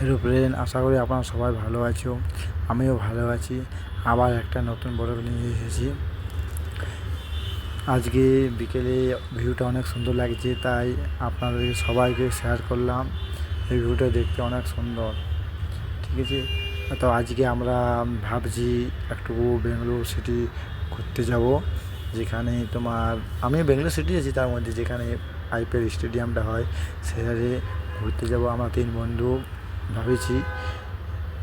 Hello friend, আশা করি আপনারা সবাই ভালো আছো। আমিও ভালো আছি। আবার একটা নতুন ব্লগ নিয়ে এসেছি। আজকে বিকেলে ভিউটা অনেক সুন্দর লাগছে, তাই আপনাদের সবাইকে শেয়ার করলাম। এই ভিউটা দেখতে অনেক সুন্দর, ঠিক আছে। তো আজকে আমরা ভাবছি একটু বেঙ্গালুরু সিটি ঘুরতে যাব, যেখানে তোমার আমি বেঙ্গালুরু সিটি আছি, তার মধ্যে যেখানে আইপিএল স্টেডিয়ামটা হয় সেখানে ঘুরতে যাব আমরা 3 বন্ধু ভাবেছি।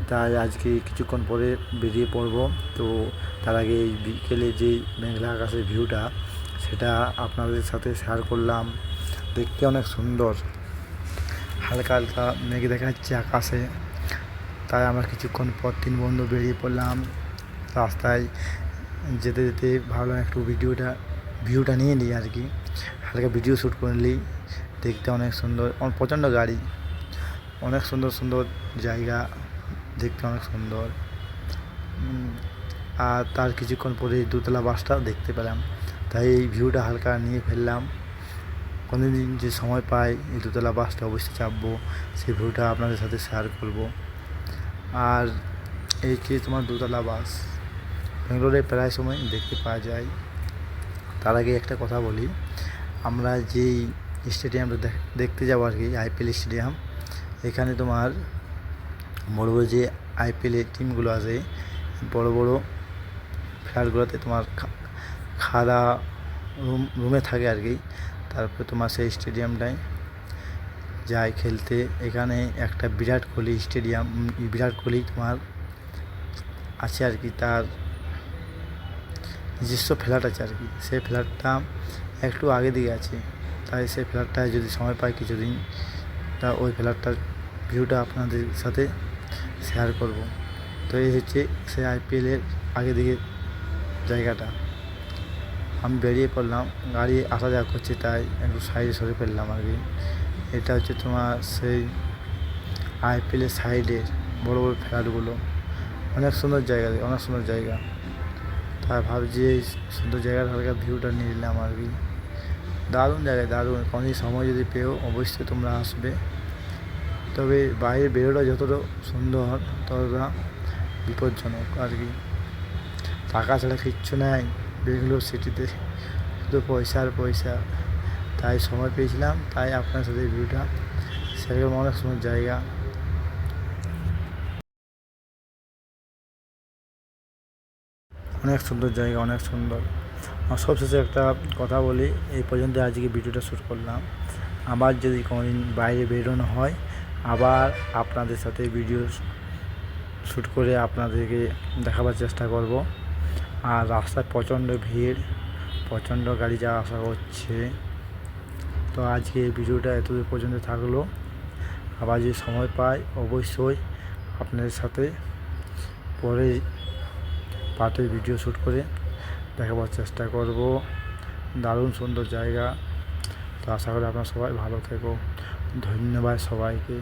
তাই আজকে কিছুক্ষণ পরে বেরিয়ে পড়ব। তো তার আগে এই বিকেলে যে মেঘলা আকাশের ভিউটা, সেটা আপনাদের সাথে শেয়ার করলাম। দেখতে অনেক সুন্দর, হালকা হালকা মেঘ দেখা যাচ্ছে আকাশে। তাই আমরা কিছুক্ষণ পর 3 বন্ধু বেরিয়ে পড়লাম। রাস্তায় যেতে যেতে ভাবলাম একটু ভিউটা নিয়ে নিই আর কি, হালকা ভিডিও শ্যুট করে নিই। দেখতে অনেক সুন্দর, প্রচণ্ড গাড়ি, অনেক সুন্দর সুন্দর জায়গা, দেখতে অনেক সুন্দর। আর তার কিছুক্ষণ পরে দোতলা বাসটাও দেখতে পেলাম, তাই এই ভিউটা হালকা নিয়ে ফেললাম। কোনোদিন যে সময় পাই এই দোতলা বাসটা অবশ্যই চাপবো, সেই ভিউটা আপনাদের সাথে শেয়ার করব। আর এই যে তোমার দোতলা বাস বেঙ্গালোরে প্রায় সময় দেখতে পাওয়া যায়। তার আগে একটা কথা বলি, আমরা যেই স্টেডিয়ামটা দেখতে যাবো আর কি, আইপিএল স্টেডিয়াম, এখানে তোমার বড় বড় যে আইপিএলের টিমগুলো আছে, বড় বড় ফ্ল্যাটগুলোতে তোমার খাওয়া রুমে থাকে আর কি। তারপরে তোমার সেই স্টেডিয়ামটায় যায় খেলতে। এখানে একটা বিরাট কোহলি তোমার আছে আর কি, তার নিজস্ব ফ্ল্যাট আছে আর কি। সেই ফ্ল্যাটটা একটু আগে দিকে আছে, তাই সেই ফ্ল্যাটটায় যদি সময় পাই কিছুদিন, তা ওই ফ্ল্যাটটার ভিউটা আপনাদের সাথে শেয়ার করব। তো এই হচ্ছে সেই আইপিএলের আগে দিকে জায়গাটা। আমি বেরিয়ে পড়লাম, গাড়ি আসা যাওয়া করছে, তাই একটু সাইডে সরে ফেললাম আর কি। এটা হচ্ছে তোমার সেই আইপিএলের সাইডের বড় বড় ফ্ল্যাটগুলো, অনেক সুন্দর জায়গা, অনেক সুন্দর জায়গা। তাই ভাবছি এই সুন্দর জায়গার হালকা ভিউটা নিয়ে নিলাম আর কি। দারুণ জায়গা, দারুণ। কোনো সময় যদি পেও অবশ্যই তোমরা আসবে। তবে বাইরে বেরোটা যতটা সুন্দর, ততটা বিপজ্জনক আর কি। টাকা ছাড়া কিচ্ছু নাই বেঙ্গালুরু সিটিতে, শুধু পয়সা আর পয়সা। তাই সময় পেয়েছিলাম, তাই আপনার সাথে ভিউটা সেরকম অনেক সুন্দর জায়গা, অনেক সুন্দর জায়গা, অনেক সুন্দর। আর সবশেষে একটা কথা বলি, এই পর্যন্ত আজকে ভিডিওটা শ্যুট করলাম। আবার যদি কোনোদিন বাইরে বেরোনো হয়, আবার আপনাদের সাথে ভিডিও শ্যুট করে আপনাদেরকে দেখাবার চেষ্টা করব। আর রাস্তায় প্রচণ্ড ভিড়, প্রচণ্ড গাড়ি যাওয়া আসা করছে। তো আজকে এই ভিডিওটা এতদূর পর্যন্ত থাকলো। আবার যদি সময় পাই অবশ্যই আপনাদের সাথে পরে পার্টের ভিডিও শ্যুট করে দেখাবার চেষ্টা করব। দারুণ সুন্দর জায়গা। তো আশা করি আপনারা সবাই ভালো থেকো। ধন্যবাদ সবাইকে।